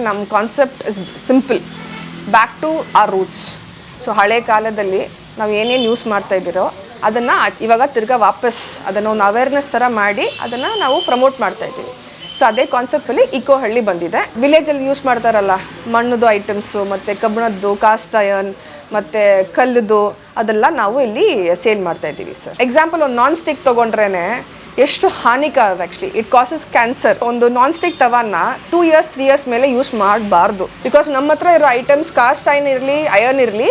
ನಮ್ಮ concept is simple, back to our roots. So ಹಳೆ ಕಾಲದಲ್ಲಿ ನಾವು ಏನೇನು ಯೂಸ್ ಮಾಡ್ತಾ ಇದ್ದೀರೋ ಅದನ್ನು ಇವಾಗ ತಿರ್ಗಾ ವಾಪಸ್ ಅದನ್ನು ಒಂದು ಅವೇರ್ನೆಸ್ ಥರ ಮಾಡಿ ಅದನ್ನು ನಾವು ಪ್ರಮೋಟ್ ಮಾಡ್ತಾ ಇದ್ದೀವಿ. ಸೊ ಅದೇ ಕಾನ್ಸೆಪ್ಟಲ್ಲಿ ಇಕೋ ಹಳ್ಳಿ ಬಂದಿದೆ. ವಿಲೇಜಲ್ಲಿ ಯೂಸ್ ಮಾಡ್ತಾರಲ್ಲ ಮಣ್ಣದು ಐಟಮ್ಸು ಮತ್ತು ಕಬ್ಬಿಣದ್ದು, ಕಾಸ್ಟ್ ಅಯರ್ನ್ ಮತ್ತು ಕಲ್ಲದು, ಅದೆಲ್ಲ ನಾವು ಇಲ್ಲಿ ಸೇಲ್ ಮಾಡ್ತಾ ಇದ್ದೀವಿ ಸರ್. ಎಕ್ಸಾಂಪಲ್ ಒಂದು ನಾನ್ ಸ್ಟಿಕ್ ತೊಗೊಂಡ್ರೇ ಎಷ್ಟು ಹಾನಿಕಾರಕ. Actually it causes cancer. ಒಂದು ನಾನ್ ಸ್ಟಿಕ್ ತವನ್ನ 2 years 3 years ಮೇಲೆ ಯೂಸ್ ಮಾಡಬಾರ್ದು. ಬಿಕಾಸ್ ನಮ್ಮ ಹತ್ರ ಇರೋ ಐಟಮ್ಸ್ ಕಾಸ್ಟ್ ಅಯರ್ನ್ ಇರಲಿ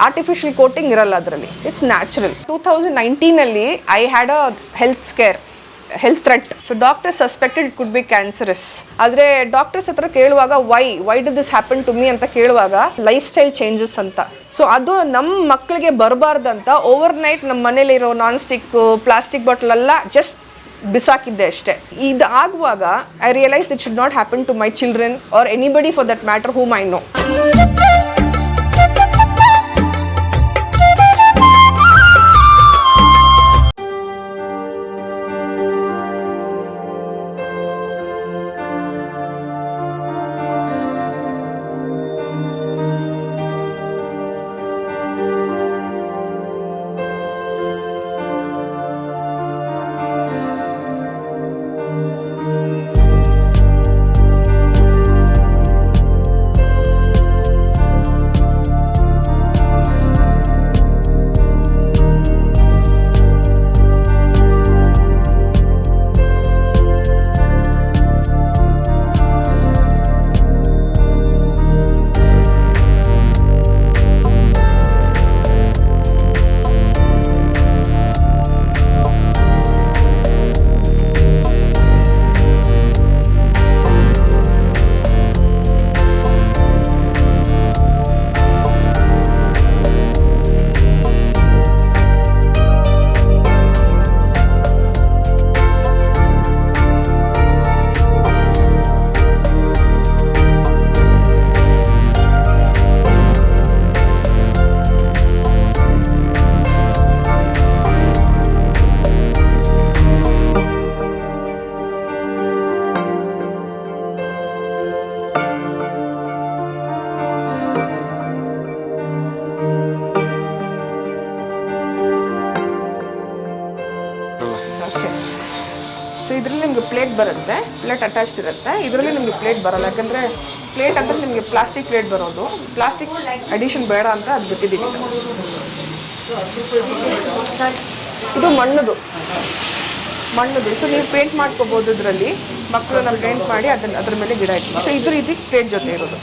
ಆರ್ಟಿಫಿಷಿಯಲ್ ಕೋಟಿಂಗ್ ಇರಲ್ಲ ಅದರಲ್ಲಿ, it's natural. 2019 I had a health threat. So doctor suspected it could be cancerous. ಆದರೆ ಡಾಕ್ಟರ್ಸ್ ಹತ್ರ ಕೇಳುವಾಗ why did this happen to me ಅಂತ ಕೇಳುವಾಗ ಲೈಫ್ ಸ್ಟೈಲ್ ಚೇಂಜಸ್ ಅಂತ. ಸೊ ಅದು ನಮ್ಮ ಮಕ್ಕಳಿಗೆ ಬರಬಾರ್ದಂತ ಓವರ್ ನೈಟ್ ನಮ್ಮ ಮನೇಲಿರೋ ನಾನ್ ಸ್ಟಿಕ್ಕು ಪ್ಲಾಸ್ಟಿಕ್ ಬಾಟಲ್ ಎಲ್ಲ ಜಸ್ಟ್ ಬಿಸಾಕಿದ್ದೆ ಅಷ್ಟೇ. ಇದು ಆಗುವಾಗ I realise it should not happen to my children or anybody for that matter whom I know. So ಇದರಲ್ಲಿ ನಿಮಗೆ ಪ್ಲೇಟ್ ಬರುತ್ತೆ, ಪ್ಲೇಟ್ ಅಟ್ಯಾಚ್ಡ್ ಇರುತ್ತೆ. ಇದರಲ್ಲಿ ನಿಮಗೆ ಪ್ಲೇಟ್ ಬರೋಲ್ಲ, ಯಾಕಂದರೆ ಪ್ಲೇಟ್ ಅಂದರೆ ನಿಮಗೆ ಪ್ಲಾಸ್ಟಿಕ್ ಪ್ಲೇಟ್ ಬರೋದು. ಪ್ಲಾಸ್ಟಿಕ್ ಅಡಿಷನ್ ಬೇಡ ಅಂತ ಅದು ಬಿಟ್ಟಿದ್ದೀವಿ. ಇದು ಮಣ್ಣದು. ಸೊ ನೀವು ಪೇಂಟ್ ಮಾಡ್ಕೋಬೋದು ಇದರಲ್ಲಿ. ಮಕ್ಕಳನ್ನ ಪೇಂಟ್ ಮಾಡಿ ಅದ್ರ ಮೇಲೆ ಗಿಡ ಇಟ್ಟು. ಸೊ ಇದು ರೀತಿ ಪ್ಲೇಟ್ ಜೊತೆ ಇರೋದು.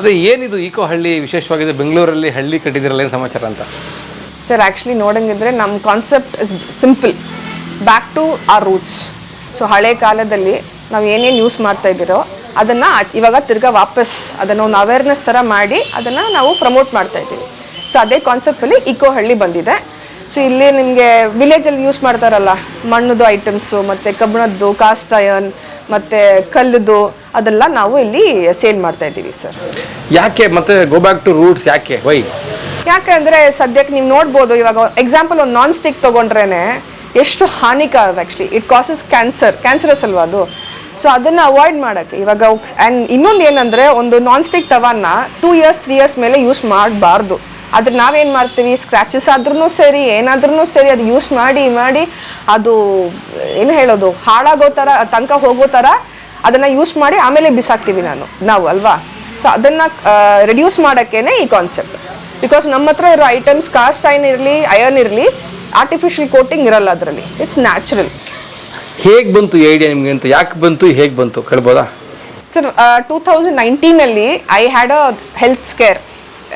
ಅದೇ ಏನಿದು ಈಕೋ ಹಳ್ಳಿ ವಿಶೇಷವಾಗಿದೆ, ಬೆಂಗಳೂರಲ್ಲಿ ಹಳ್ಳಿ ಕಟ್ಟಿದಿರಲ್ಲ, ಏನು ಸಮಾಚಾರ ಅಂತ ಸರ್? ಆ್ಯಕ್ಚುಲಿ ನೋಡಂಗಿದ್ರೆ ನಮ್ಮ concept is simple, back to our roots. So ಹಳೆ ಕಾಲದಲ್ಲಿ ನಾವು ಏನೇನು ಯೂಸ್ ಮಾಡ್ತಾ ಇದ್ದೀರೋ ಅದನ್ನು ಇವಾಗ ತಿರ್ಗಾ ವಾಪಸ್ ಅದನ್ನು ಒಂದು ಅವೇರ್ನೆಸ್ ಥರ ಮಾಡಿ ಅದನ್ನು ನಾವು ಪ್ರಮೋಟ್ ಮಾಡ್ತಾ ಇದ್ದೀವಿ. ಸೊ ಅದೇ ಕಾನ್ಸೆಪ್ಟಲ್ಲಿ ಇಕೋ ಹಳ್ಳಿ ಬಂದಿದೆ. ಸೊ ಇಲ್ಲಿ ನಿಮಗೆ ವಿಲೇಜಲ್ಲಿ ಯೂಸ್ ಮಾಡ್ತಾರಲ್ಲ ಮಣ್ಣದು ಐಟಮ್ಸು ಮತ್ತು ಕಬ್ಬಿಣದ್ದು, ಕಾಸ್ಟ್ ಅಯರ್ನ್ ಮತ್ತು ಕಲ್ಲದು ಅದೆಲ್ಲ ನಾವು ಇಲ್ಲಿ ಸೇಲ್ ಮಾಡ್ತಾ ಇದ್ದೀವಿ ಸರ್. ಯಾಕೆ ಮತ್ತೆ ಗೋ ಬ್ಯಾಕ್ ಟು ರೂಟ್ಸ್ ಯಾಕೆ ವೈ? ಯಾಕಂದರೆ ಸದ್ಯಕ್ಕೆ ನೀವು ನೋಡ್ಬೋದು, ಇವಾಗ ಎಕ್ಸಾಂಪಲ್ ಒಂದು ನಾನ್ ಸ್ಟಿಕ್ ತೊಗೊಂಡ್ರೇ ಎಷ್ಟು ಹಾನಿಕಾರಕ. ಆ್ಯಕ್ಚುಲಿ ಇಟ್ ಕಾಸಸ್ ಕ್ಯಾನ್ಸರಸ್ ಅಲ್ವಾ ಅದು. ಸೊ ಅದನ್ನು ಅವಾಯ್ಡ್ ಮಾಡೋಕ್ಕೆ ಇವಾಗ ಆ್ಯಂಡ್ ಇನ್ನೊಂದು ಏನಂದರೆ, ಒಂದು ನಾನ್ ಸ್ಟಿಕ್ ತವನ್ನ 2 years 3 years ಮೇಲೆ ಯೂಸ್ ಮಾಡಬಾರ್ದು. ಆದರೆ ನಾವೇನು ಮಾಡ್ತೀವಿ, ಸ್ಕ್ರ್ಯಾಚಸ್ ಆದ್ರೂ ಸರಿ ಏನಾದ್ರೂ ಸರಿ ಅದು ಯೂಸ್ ಮಾಡಿ ಅದು ಏನು ಹೇಳೋದು, ಹಾಳಾಗೋ ಥರ ತನಕ ಹೋಗೋ ಥರ ಅದನ್ನು ಯೂಸ್ ಮಾಡಿ ಆಮೇಲೆ ಬಿಸಾಕ್ತೀವಿ ನಾವು ಅಲ್ವಾ. ಸೊ ಅದನ್ನು ರಿಡ್ಯೂಸ್ ಮಾಡೋಕ್ಕೇ ಈ ಕಾನ್ಸೆಪ್ಟ್. ಬಿಕಾಸ್ ನಮ್ಮ ಹತ್ರ ಇರೋ ಐಟಮ್ಸ್ ಕಾಸ್ಟ್ ಐರನ್ ಇರಲಿ ಆರ್ಟಿಫಿಷಿಯಲ್ ಕೋಟಿಂಗ್ ಇರಲ್ಲ ಅದರಲ್ಲಿ, ಇಟ್ಸ್ ನ್ಯಾಚುರಲ್. ಹೇಗೆ ಬಂತು ಈ ಐಡಿಯಾ ನಿಮಗೆ ಅಂತ? ಯಾಕೆ ಬಂತು, ಹೇಗೆ ಬಂತು ಕೇಳ್ಬೋದಾ? Sir 2019 I had a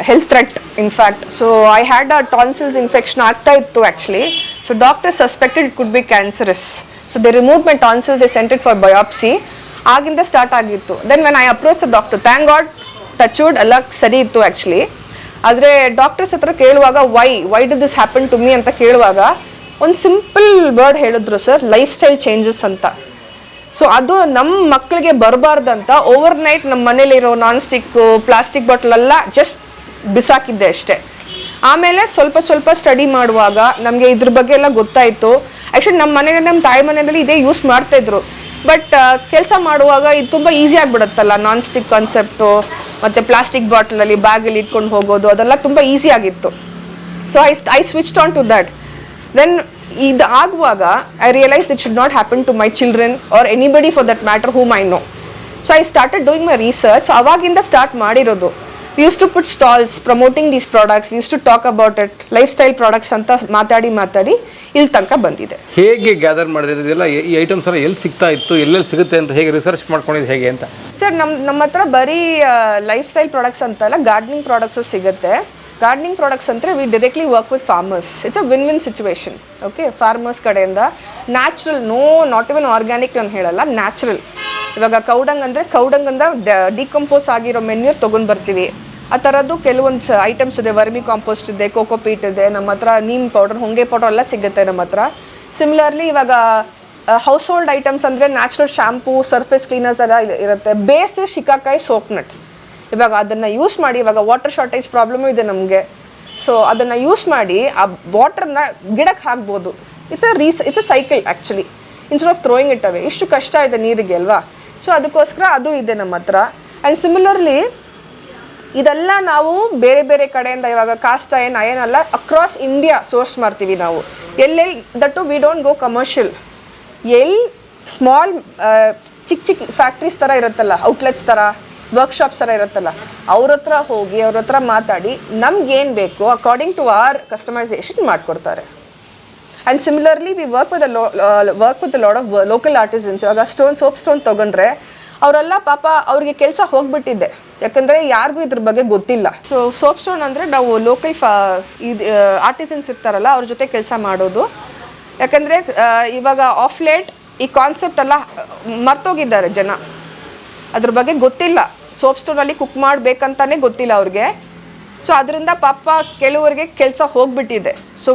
health threat in fact. So I had a tonsils infection ಆಗ್ತಾ ಇತ್ತು actually. So doctor suspected it could be cancerous. So they remove my tonsils, they sent it for biopsy. ಆಗಿಂದ start ಆಗಿತ್ತು. Then when I approach the doctor, thank god touch wood ಎಲ್ಲ ಸರಿ ಇತ್ತು actually. ಆದರೆ doctors ಹತ್ರ ಕೇಳುವಾಗ why did this happen to me ಅಂತ ಕೇಳುವಾಗ ಒಂದು ಸಿಂಪಲ್ ವರ್ಡ್ ಹೇಳಿದ್ರು ಸರ್, ಲೈಫ್ ಸ್ಟೈಲ್ ಚೇಂಜಸ್ ಅಂತ. ಸೊ ಅದು ನಮ್ಮ ಮಕ್ಕಳಿಗೆ ಬರಬಾರ್ದಂತ ಓವರ್ ನೈಟ್ ನಮ್ಮ ಮನೇಲಿರೋ ನಾನ್ ಸ್ಟಿಕ್ಕು ಪ್ಲಾಸ್ಟಿಕ್ ಬಾಟಲೆಲ್ಲ ಜಸ್ಟ್ ಬಿಸಾಕಿದ್ದೆ ಅಷ್ಟೇ. ಆಮೇಲೆ ಸ್ವಲ್ಪ ಸ್ಟಡಿ ಮಾಡುವಾಗ ನಮಗೆ ಇದ್ರ ಬಗ್ಗೆ ಎಲ್ಲ ಗೊತ್ತಾಯಿತು. ಆ್ಯಕ್ಚುಲಿ ನಮ್ಮ ತಾಯಿ ಮನೆಯಲ್ಲಿ ಇದೇ ಯೂಸ್ ಮಾಡ್ತಾಯಿದ್ರು. ಬಟ್ ಕೆಲಸ ಮಾಡುವಾಗ ಇದು ತುಂಬ ಈಸಿ ಆಗಿಬಿಡುತ್ತಲ್ಲ, ನಾನ್ ಸ್ಟಿಕ್ ಕಾನ್ಸೆಪ್ಟು ಮತ್ತು ಪ್ಲಾಸ್ಟಿಕ್ ಬಾಟಲಲ್ಲಿ ಬ್ಯಾಗಲ್ಲಿ ಇಟ್ಕೊಂಡು ಹೋಗೋದು ಅದೆಲ್ಲ ತುಂಬ ಈಸಿ ಆಗಿತ್ತು. So I switched on to that. Then ಇದು ಆಗುವಾಗ I realise it should not happen to my children or anybody for that matter whom I know. So I started doing my research. ಅವಾಗಿಂದ start ಮಾಡಿರೋದು. We use to put stalls promoting these products, we use to talk about it, life style products ಅಂತ ಮಾತಾಡಿ ಇಲ್ಲಿ ತನಕ ಬಂದಿದೆ. ಹೇಗೆ gather ಮಾಡಿದ್ರಲ್ಲ ಈ ಐಟಮ್ಸ್ ಎಲ್ಲ ಎಲ್ಲಿ ಸಿಗ್ತಾ ಇತ್ತು, ಎಲ್ಲೆಲ್ಲಿ ಸಿಗುತ್ತೆ ಅಂತ ಹೇಗೆ ರಿಸರ್ಚ್ ಮಾಡ್ಕೊಂಡಿದ್ದು ಹೇಗೆ ಅಂತ? ಸರ್ ನಮ್ಮ ಹತ್ರ ಬರೀ ಲೈಫ್ ಸ್ಟೈಲ್ ಪ್ರಾಡಕ್ಟ್ಸ್ ಅಂತಲ್ಲ, ಗಾರ್ಡನಿಂಗ್ ಪ್ರಾಡಕ್ಟ್ಸು ಸಿಗುತ್ತೆ. ಗಾರ್ಡನಿಂಗ್ ಪ್ರಾಡಕ್ಟ್ಸ್ ಅಂದರೆ V directly work with farmers. It's a win situation. Okay, farmers ಕಡೆಯಿಂದ ನ್ಯಾಚುರಲ್, ನಾಟ್ ಇವನ್ ಆರ್ಗ್ಯಾನಿಕ್ ನಾನು ಹೇಳಲ್ಲ, ನ್ಯಾಚುರಲ್. ಇವಾಗ ಕೌಡಂಗಂದ ಡಿಕಂಪೋಸ್ ಆಗಿರೋ ಮೆನ್ಯೂರ್ ತೊಗೊಂಡು ಬರ್ತೀವಿ. ಆ ಥರದ್ದು ಕೆಲವೊಂದು ಐಟಮ್ಸ್ ಇದೆ. ವರ್ಮಿ ಕಾಂಪೋಸ್ಟ್ ಇದೆ, ಕೋಕೋಪೀಟ್ ಇದೆ, ನಮ್ಮ ಹತ್ರ ನೀಮ್ ಪೌಡರ್, ಹೊಂಗೆ ಪೌಡರ್ ಎಲ್ಲ ಸಿಗುತ್ತೆ ನಮ್ಮ ಹತ್ರ. ಸಿಮಿಲರ್ಲಿ ಇವಾಗ ಹೌಸ್ ಹೋಲ್ಡ್ ಐಟಮ್ಸ್ ಅಂದರೆ ನ್ಯಾಚುರಲ್ ಶಾಂಪೂ, ಸರ್ಫೇಸ್ ಕ್ಲೀನರ್ಸ್ ಎಲ್ಲ ಇರುತ್ತೆ. ಬೇಸ್ ಶಿಕಾಕಾಯಿ ಸೋಪ್ನಟ್. ಇವಾಗ ಅದನ್ನು ಯೂಸ್ ಮಾಡಿ, ಇವಾಗ ವಾಟರ್ ಶಾರ್ಟೇಜ್ ಪ್ರಾಬ್ಲಮು ಇದೆ ನಮಗೆ. ಸೊ ಅದನ್ನು ಯೂಸ್ ಮಾಡಿ ಆ ವಾಟರ್ನ ಗಿಡಕ್ಕೆ ಹಾಕ್ಬೋದು. It's a cycle actually, instead of throwing it ಅವೇ. ಇಷ್ಟು ಕಷ್ಟ ಇದೆ ನೀರಿಗೆ ಅಲ್ವಾ. ಸೊ ಅದಕ್ಕೋಸ್ಕರ ಅದು ಇದೆ ನಮ್ಮ ಹತ್ರ. ಆ್ಯಂಡ್ ಸಿಮಿಲರ್ಲಿ ಇದೆಲ್ಲ ನಾವು ಬೇರೆ ಕಡೆಯಿಂದ, ಇವಾಗ ಕಾಸ್ಟ್ ಐರನ್ ಅಲ್ಲ, ಅಕ್ರಾಸ್ ಇಂಡಿಯಾ ಸೋರ್ಸ್ ಮಾಡ್ತೀವಿ ನಾವು. ಎಲ್ಲೆಲ್ಲಿ that we don't go commercial. ಎಲ್ಲಿ ಸ್ಮಾಲ್ ಚಿಕ್ಕ ಫ್ಯಾಕ್ಟ್ರೀಸ್ ಥರ ಇರುತ್ತಲ್ಲ, ಔಟ್ಲೆಟ್ಸ್ ಥರ, ವರ್ಕ್ಶಾಪ್ಸ್ ಥರ ಇರುತ್ತಲ್ಲ, ಅವ್ರ ಹತ್ರ ಹೋಗಿ ಅವ್ರ ಹತ್ರ ಮಾತಾಡಿ ನಮ್ಗೇನು ಬೇಕು ಅಕಾರ್ಡಿಂಗ್ ಟು ಆರ್ ಕಸ್ಟಮೈಸೇಷನ್ ಮಾಡಿಕೊಡ್ತಾರೆ. And similarly we work with lot of local artisans. ಇವಾಗ ಸೋಪ್ ಸ್ಟೋನ್ ತೊಗೊಂಡ್ರೆ ಅವರೆಲ್ಲ ಪಾಪ ಅವ್ರಿಗೆ ಕೆಲಸ ಹೋಗ್ಬಿಟ್ಟಿದೆ, ಯಾಕಂದರೆ ಯಾರಿಗೂ ಇದ್ರ ಬಗ್ಗೆ ಗೊತ್ತಿಲ್ಲ. ಸೊ ಸೋಪ್ ಸ್ಟೋನ್ ಅಂದರೆ ನಾವು ಲೋಕಲ್ ಆರ್ಟಿಸನ್ಸ್ ಇರ್ತಾರಲ್ಲ ಅವ್ರ ಜೊತೆ ಕೆಲಸ ಮಾಡೋದು. ಯಾಕಂದರೆ ಇವಾಗ ಆಫ್ ಲೇಟ್ ಈ ಕಾನ್ಸೆಪ್ಟ್ ಎಲ್ಲ ಮರ್ತೋಗಿದ್ದಾರೆ ಜನ, ಅದ್ರ ಬಗ್ಗೆ ಗೊತ್ತಿಲ್ಲ. ಸೋಪ್ ಸ್ಟೋನಲ್ಲಿ ಕುಕ್ ಮಾಡಬೇಕಂತಾನೆ ಗೊತ್ತಿಲ್ಲ ಅವ್ರಿಗೆ. ಸೊ ಅದರಿಂದ ಪಾಪ ಕೆಲವರಿಗೆ ಕೆಲಸ ಹೋಗ್ಬಿಟ್ಟಿದೆ. So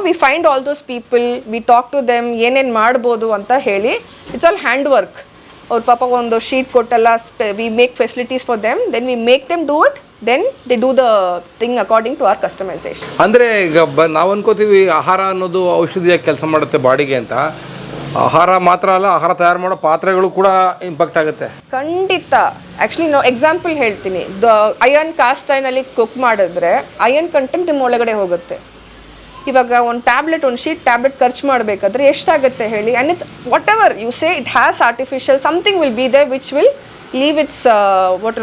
we find all those people, we talk to them, ಏನೇನು ಮಾಡ್ಬೋದು ಅಂತ ಹೇಳಿ. It's all hand work. ಅವ್ರ ಪಾಪ ಒಂದು ಶೀಟ್ ಕೊಟ್ಟೆಲ್ಲ we make facilities for them, then we make them do it, then they do the thing according to our customisation. ಅಂದರೆ ಈಗ ನಾವು ಅನ್ಕೋತೀವಿ ಆಹಾರ ಅನ್ನೋದು ಔಷಧಿಯಾಗಿ ಕೆಲಸ ಮಾಡುತ್ತೆ ಬಾಡಿಗೆ ಅಂತ. ಆಹಾರ ಮಾತ್ರ ಅಲ್ಲ, ಆಹಾರ ತಯಾರು ಮಾಡೋ ಪಾತ್ರೆಗಳು ಕೂಡ ಇಂಪ್ಯಾಕ್ಟ್ ಆಗುತ್ತೆ. ಖಂಡಿತ. ಆ್ಯಕ್ಚುಲಿ ನಾವು ಎಕ್ಸಾಂಪಲ್ ಹೇಳ್ತೀನಿ. ಐರನ್ ಕಾಸ್ಟ್ ಐರ್ನಲ್ಲಿ ಕುಕ್ ಮಾಡಿದ್ರೆ ಐರನ್ ಕಂಟೆಂಟ್ ನಿಮ್ಮ ಒಳಗಡೆ ಹೋಗುತ್ತೆ. ಇವಾಗ ಒಂದು ಶೀಟ್ ಟ್ಯಾಬ್ಲೆಟ್ ಖರ್ಚು ಮಾಡಬೇಕಾದ್ರೆ ಎಷ್ಟಾಗುತ್ತೆ ಹೇಳಿ. And it's whatever you say, it has artificial something will be they which will leave its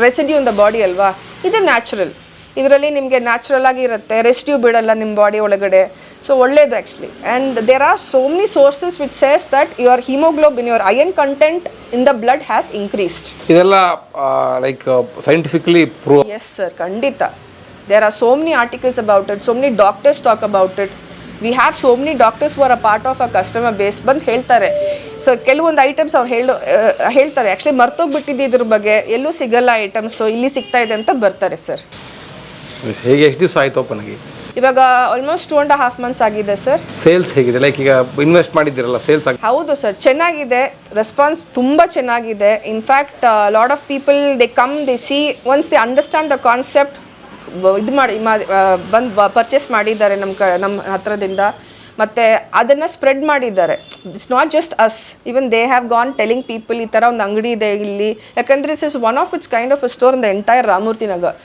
residue in the body ಅಲ್ವಾ. ಇದು ನ್ಯಾಚುರಲ್. ಇದರಲ್ಲಿ ನಿಮಗೆ ನ್ಯಾಚುರಲ್ ಆಗಿ ಇರುತ್ತೆ, ರೆಸಿಡ್ಯೂ ಬಿಡಲ್ಲ ನಿಮ್ಮ ಬಾಡಿ ಒಳಗಡೆ. ಸೊ ಒಳ್ಳೇದು actually. And there are so many sources which says that your haemoglobin, your iron content in the blood has increased. ಇದೆಲ್ಲ like scientifically prove? Yes sir, ಖಂಡಿತ. There are so many articles about it, so many doctors talk about it. We have so many doctors who are a part of our customer base. ಬಂದು ಹೇಳ್ತಾರೆ. So ಕೆಲವೊಂದು items ಅವ್ರು ಹೇಳ್ತಾರೆ actually ಮರ್ತೋಗ್ಬಿಟ್ಟಿದ್ದು ಇದ್ರ ಬಗ್ಗೆ, ಎಲ್ಲೂ ಸಿಗಲ್ಲ ಐಟಮ್ಸು, ಇಲ್ಲಿ ಸಿಗ್ತಾ ಇದೆ ಅಂತ ಬರ್ತಾರೆ ಸರ್. ಹೇಗೆ ಎಷ್ಟು ದಿವಸ ಆಯಿತು ಓಪನ್ ಆಗಿ? ಇವಾಗ ಆಲ್ಮೋಸ್ಟ್ 2.5 months ಆಗಿದೆ ಸರ್. ಸೇಲ್ಸ್ ಹೇಗಿದೆ? ಲೈಕ್ ಈಗ ಇನ್ವೆಸ್ಟ್ ಮಾಡಿದ್ದೀರಲ್ಲ, ಸೇಲ್ಸ್ ಆಗಿ? ಹೌದು ಸರ್, ಚೆನ್ನಾಗಿದೆ. ರೆಸ್ಪಾನ್ಸ್ ತುಂಬ ಚೆನ್ನಾಗಿದೆ. In fact lot of people they come, they see, once they understand the concept, ಇದು ಮಾಡಿ ಬಂದು ಪರ್ಚೇಸ್ ಮಾಡಿದ್ದಾರೆ ನಮ್ಮ ಹತ್ರದಿಂದ. ಮತ್ತು ಅದನ್ನು ಸ್ಪ್ರೆಡ್ ಮಾಡಿದ್ದಾರೆ. It's not just us, even they have gone telling people ಈ ಥರ ಒಂದು ಅಂಗಡಿ ಇದೆ ಇಲ್ಲಿ. ಯಾಕಂದರೆ is one of its kind of a store in the entire Ramamurthy Nagar.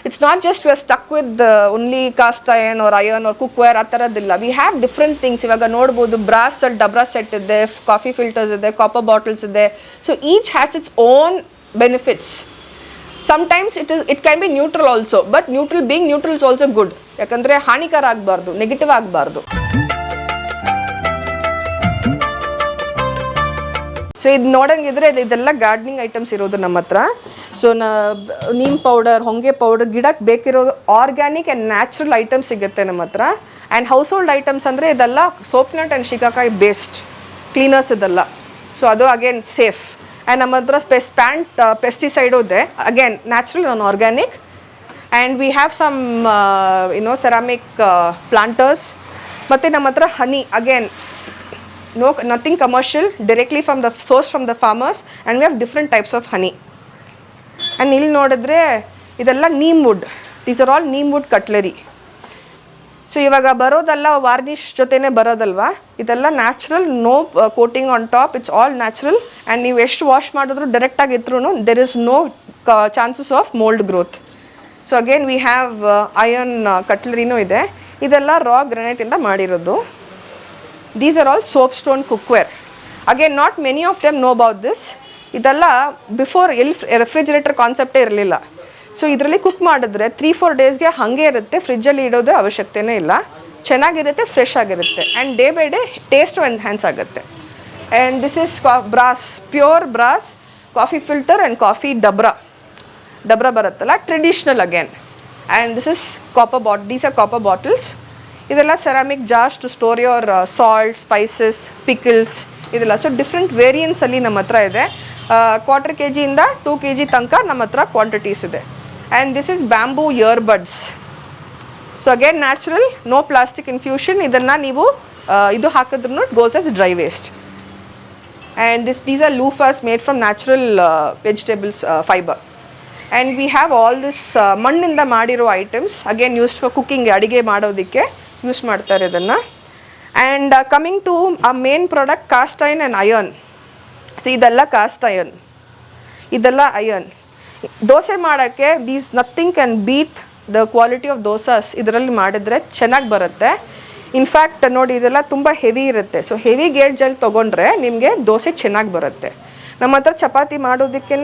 It's not just we are stuck with only cast iron or cookware ಆ ಥರದ್ದಿಲ್ಲ. We have different things. ಇವಾಗ ನೋಡ್ಬೋದು, ಬ್ರಾಸ್ ಡಬ್ರಾ ಸೆಟ್ ಇದೆ, ಕಾಫಿ ಫಿಲ್ಟರ್ಸ್ ಇದೆ, copper bottles ಇದೆ. So each has its own benefits. Sometimes it can be neutral also, but being neutral is also good. ಯಾಕಂದರೆ ಹಾನಿಕರ ಆಗಬಾರ್ದು, ನೆಗೆಟಿವ್ ಆಗಬಾರ್ದು. ಸೊ ಇದು ನೋಡಂಗಿದ್ರೆ ಇದೆಲ್ಲ ಗಾರ್ಡನಿಂಗ್ ಐಟಮ್ಸ್ ಇರೋದು ನಮ್ಮ ಹತ್ರ. So neem powder, honge powder, ಗಿಡಕ್ಕೆ ಬೇಕಿರೋದು ಆರ್ಗ್ಯಾನಿಕ್ ಆ್ಯಂಡ್ ನ್ಯಾಚುರಲ್ ಐಟಮ್ಸ್ ಸಿಗುತ್ತೆ ನಮ್ಮ ಹತ್ರ. ಆ್ಯಂಡ್ ಹೌಸ್ ಹೋಲ್ಡ್ ಐಟಮ್ಸ್ ಅಂದರೆ ಇದೆಲ್ಲ soap nut and shikakai based cleaners ಇದೆಲ್ಲ. ಸೊ ಅದು ಅಗೇನ್ ಸೇಫ್. ಆ್ಯಂಡ್ ನಮ್ಮ ಹತ್ರ ಪೆಸ್ಟಿಸೈಡು ಇದೆ, again natural and organic. And we have some ceramic planters. ಮತ್ತು ನಮ್ಮ ಹತ್ರ honey, again nothing commercial, directly from the source from the farmers, and we have different types of honey. And ಇಲ್ಲಿ ನೋಡಿದ್ರೆ ಇದೆಲ್ಲ neem wood. These are all neem wood cutlery. So ಇವಾಗ ಬರೋದೆಲ್ಲ varnish ಜೊತೆನೇ ಬರೋದಲ್ವಾ, ಇದೆಲ್ಲ natural, no coating on top, it's all natural. And ನೀವು ಎಷ್ಟು ವಾಶ್ ಮಾಡಿದ್ರು ಡೈರೆಕ್ಟಾಗಿ ಇದ್ರೂ there is no chances of mould growth. So again we have iron ಕಟ್ಲರಿನೂ ಇದೆ. ಇದೆಲ್ಲ ರಾ ಗ್ರಾನೈಟಿಂದ ಮಾಡಿರೋದು. These are all soapstone cookware. Again, not many of them know about this. ಇದೆಲ್ಲ ಬಿಫೋರ್ ರೆಫ್ರಿಜರೇಟರ್ ಕಾನ್ಸೆಪ್ಟೇ ಇರಲಿಲ್ಲ. ಸೊ ಇದರಲ್ಲಿ ಕುಕ್ ಮಾಡಿದ್ರೆ 3-4 ಡೇಸ್ಗೆ ಹಾಗೆ ಇರುತ್ತೆ, ಫ್ರಿಜ್ಜಲ್ಲಿ ಇಡೋದು ಅವಶ್ಯಕತೆನೇ ಇಲ್ಲ. ಚೆನ್ನಾಗಿರುತ್ತೆ, ಫ್ರೆಶ್ ಆಗಿರುತ್ತೆ. And day by day taste enhance ಆಗುತ್ತೆ. And this is brass, pure brass coffee filter and coffee dabara ಬರುತ್ತಲ್ಲ, traditional again. And this is these are copper bottles. ಇದೆಲ್ಲ ceramic jars to store your salt, spices, pickles ಇದೆಲ್ಲ. So different ವೇರಿಯನ್ಸಲ್ಲಿ ನಮ್ಮ ಹತ್ರ ಇದೆ. 1/4 kg ಇಂದ 2 kg ತನಕ ನಮ್ಮ ಹತ್ರ ಕ್ವಾಂಟಿಟೀಸ್ ಇದೆ. And this is bamboo earbuds. So again natural, no plastic infusion. ಇದನ್ನು ನೀವು ಇದು ಹಾಕಿದ್ರೂ goes as dry waste. And these are loofahs made from natural vegetables fibre. And we have all this ಮಣ್ಣಿಂದ ಮಾಡಿರೋ items, again used for cooking, ಅಡುಗೆ ಮಾಡೋದಕ್ಕೆ use ಮಾಡ್ತಾರೆ ಇದನ್ನು. And coming to a main product, cast iron and iron. So ಇದೆಲ್ಲ cast iron, ಇದೆಲ್ಲ iron. Dosa ಮಾಡೋಕ್ಕೆ these nothing can beat the quality of dosas. ಇದರಲ್ಲಿ ಮಾಡಿದ್ರೆ ಚೆನ್ನಾಗಿ ಬರುತ್ತೆ. ಇನ್ಫ್ಯಾಕ್ಟ್ ನೋಡಿ, ಇದೆಲ್ಲ ತುಂಬ ಹೆವಿ ಇರುತ್ತೆ. ಸೊ ಹೆವಿ ಗೇಜಲ್ಲಿ ತೊಗೊಂಡ್ರೆ ನಿಮಗೆ ದೋಸೆ ಚೆನ್ನಾಗಿ ಬರುತ್ತೆ. ನಮ್ಮ ಹತ್ರ ಚಪಾತಿ ಮಾಡೋದಕ್ಕೇ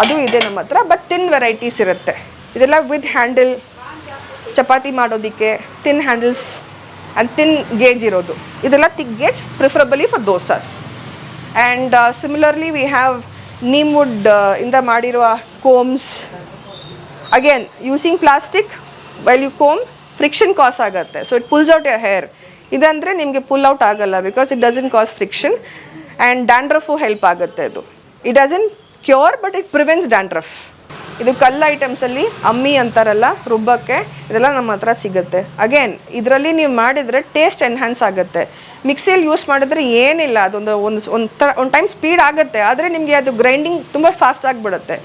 ಅದು ಇದೆ ನಮ್ಮ ಹತ್ರ, ಬಟ್ ತಿನ್ ವೆರೈಟೀಸ್ ಇರುತ್ತೆ. ಇದೆಲ್ಲ ವಿತ್ ಹ್ಯಾಂಡಲ್, ಚಪಾತಿ ಮಾಡೋದಕ್ಕೆ ತಿನ್ ಹ್ಯಾಂಡಲ್ಸ್ ಆ್ಯಂಡ್ ತಿನ್ ಗೇಜ್ ಇರೋದು. ಇದೆಲ್ಲ thick gauge, preferably for dosas. And similarly we have neem wood ಇಂದ ಮಾಡಿರುವ combs. Again using plastic while you comb, friction cause ಆಗುತ್ತೆ. So it pulls out your hair. ಇದಂದರೆ ನಿಮಗೆ ಪುಲ್ ಔಟ್ ಆಗಲ್ಲ, because it doesn't cause friction. And dandruff help ಆಗುತ್ತೆ ಇದು. It doesn't cure, but it prevents dandruff. ಇದು ಕಲ್ಲು ಐಟಮ್ಸಲ್ಲಿ ಅಮ್ಮಿ ಅಂತಾರಲ್ಲ ರುಬ್ಬಕ್ಕೆ, ಇದೆಲ್ಲ ನಮ್ಮ ಹತ್ರ ಸಿಗುತ್ತೆ. ಅಗೇನ್ ಇದರಲ್ಲಿ ನೀವು ಮಾಡಿದರೆ ಟೇಸ್ಟ್ ಎನ್ಹ್ಯಾನ್ಸ್ ಆಗುತ್ತೆ. ಮಿಕ್ಸಿಯಲ್ಲಿ ಯೂಸ್ ಮಾಡಿದ್ರೆ ಏನಿಲ್ಲ, ಅದೊಂದು ಒಂದು ಟೈಮ್ ಸ್ಪೀಡ್ ಆಗುತ್ತೆ, ಆದರೆ ನಿಮಗೆ ಅದು ಗ್ರೈಂಡಿಂಗ್ ತುಂಬ ಫಾಸ್ಟ್ ಆಗಿಬಿಡುತ್ತೆ.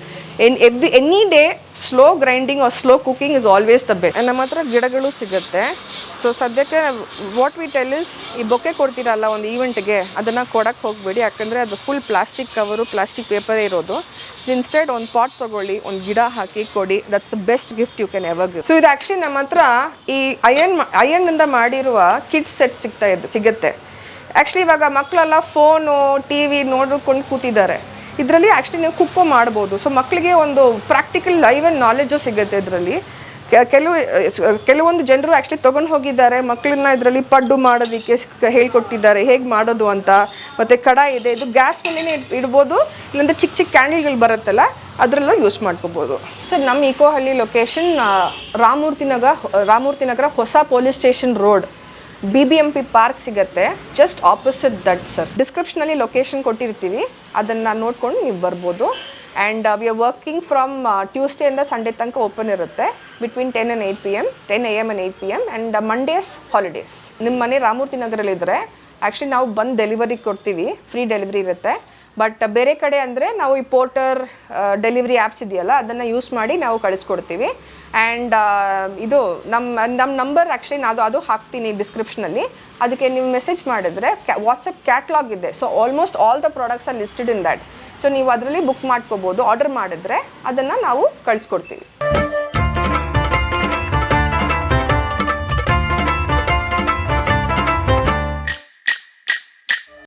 Any day slow grinding or slow cooking is always the best. ನಮ್ಮ ಹತ್ರ ಗಿಡಗಳು ಸಿಗುತ್ತೆ. ಸೊ ಸದ್ಯಕ್ಕೆ ವಾಟ್ ವಿ ಟೆಲ್ ಇಸ್, ಈ ಬೊಕ್ಕೆ ಕೊಡ್ತೀರಲ್ಲ ಒಂದು ಈವೆಂಟ್ಗೆ, ಅದನ್ನು ಕೊಡೋಕ್ಕೆ ಹೋಗಬೇಡಿ. ಯಾಕಂದರೆ ಅದು ಫುಲ್ ಪ್ಲಾಸ್ಟಿಕ್ ಕವರು, ಪ್ಲಾಸ್ಟಿಕ್ ಪೇಪರೇ ಇರೋದು. ಇನ್ಸ್ಟೆಡ್ ಒಂದು ಪಾಟ್ ತೊಗೊಳ್ಳಿ, ಒಂದು ಗಿಡ ಹಾಕಿ ಕೊಡಿ. That's the best gift you can ever give. So ಇದು ಆ್ಯಕ್ಚುಲಿ ನಮ್ಮ ಹತ್ರ ಈ ಅಯರ್ನಿಂದ ಮಾಡಿರುವ ಕಿಟ್ ಸೆಟ್ ಸಿಗುತ್ತೆ. ಆ್ಯಕ್ಚುಲಿ ಇವಾಗ ಮಕ್ಕಳೆಲ್ಲ ಫೋನು, ಟಿ ವಿ ನೋಡ್ಕೊಂಡು ಕೂತಿದ್ದಾರೆ. ಇದರಲ್ಲಿ ಆ್ಯಕ್ಚುಲಿ ನೀವು ಕುಕ್ಕೋ ಮಾಡ್ಬೋದು. ಸೊ ಮಕ್ಕಳಿಗೆ ಒಂದು ಪ್ರಾಕ್ಟಿಕಲ್ ಲೈವ್ ಆ್ಯಂಡ್ ನಾಲೆಜು ಸಿಗುತ್ತೆ ಇದರಲ್ಲಿ. ಕೆಲವೊಂದು ಜನರು ಆ್ಯಕ್ಚುಲಿ ತೊಗೊಂಡು ಹೋಗಿದ್ದಾರೆ ಮಕ್ಕಳನ್ನ ಇದರಲ್ಲಿ ಪಡ್ಡು ಮಾಡೋದಕ್ಕೆ ಹೇಳ್ಕೊಟ್ಟಿದ್ದಾರೆ ಹೇಗೆ ಮಾಡೋದು ಅಂತ. ಮತ್ತು ಕಡಾಯಿ ಇದೆ, ಇದು ಗ್ಯಾಸ್ ಮೇಲೇ ಇಡ್ಬೋದು, ಇಲ್ಲಾಂದರೆ ಚಿಕ್ಕ ಚಿಕ್ಕ ಕ್ಯಾಂಡಲ್ಗಳು ಬರುತ್ತಲ್ಲ ಅದರಲ್ಲೂ ಯೂಸ್ ಮಾಡ್ಕೋಬೋದು. ಸರ್ ನಮ್ಮ ಇಕೋಹಳ್ಳಿ ಲೊಕೇಶನ್ ರಾಮಮೂರ್ತಿ ನಗರ ಹೊಸ police station road, BBMP park ಸಿಗುತ್ತೆ, ಜಸ್ಟ್ ಆಪೋಸಿಟ್ ದಟ್ ಸರ್. ಡಿಸ್ಕ್ರಿಪ್ಷನಲ್ಲಿ ಲೊಕೇಶನ್ ಕೊಟ್ಟಿರ್ತೀವಿ, ಅದನ್ನು ನೋಡ್ಕೊಂಡು ನೀವು ಬರ್ಬೋದು. And we are working from ಟ್ಯೂಸ್ಡೇಯಿಂದ ಸಂಡೇ ತನಕ ಓಪನ್ ಇರುತ್ತೆ between 10 and 8 PM, 10 AM and 8 PM, and Mondays holidays. ನಿಮ್ಮ ಮನೆ ರಾಮಮೂರ್ತಿ ನಗರಲ್ಲಿದ್ದರೆ ಆ್ಯಕ್ಚುಲಿ ನಾವು ಬಂದು ಡೆಲಿವರಿ ಕೊಡ್ತೀವಿ, ಫ್ರೀ ಡೆಲಿವರಿ ಇರುತ್ತೆ. ಬಟ್ ಬೇರೆ ಕಡೆ ಅಂದರೆ ನಾವು ಈ ಪೋರ್ಟರ್ ಡೆಲಿವರಿ ಆ್ಯಪ್ಸ್ ಇದೆಯಲ್ಲ ಅದನ್ನು ಯೂಸ್ ಮಾಡಿ ನಾವು ಕಳಿಸ್ಕೊಡ್ತೀವಿ. ಆ್ಯಂಡ್ ಇದು ನಮ್ಮ ನಂಬರ್ ಆ್ಯಕ್ಚುಲಿ ಅದು ಹಾಕ್ತೀನಿ ಡಿಸ್ಕ್ರಿಪ್ಷನಲ್ಲಿ. ಅದಕ್ಕೆ ನೀವು ಮೆಸೇಜ್ ಮಾಡಿದ್ರೆ ವಾಟ್ಸಪ್ ಕ್ಯಾಟ್ಲಾಗ್ ಇದೆ. So almost all the products are listed in that. So ನೀವು ಅದರಲ್ಲಿ ಬುಕ್ ಮಾಡ್ಕೋಬೋದು. ಆರ್ಡರ್ ಮಾಡಿದ್ರೆ ಅದನ್ನು ನಾವು ಕಳಿಸ್ಕೊಡ್ತೀವಿ.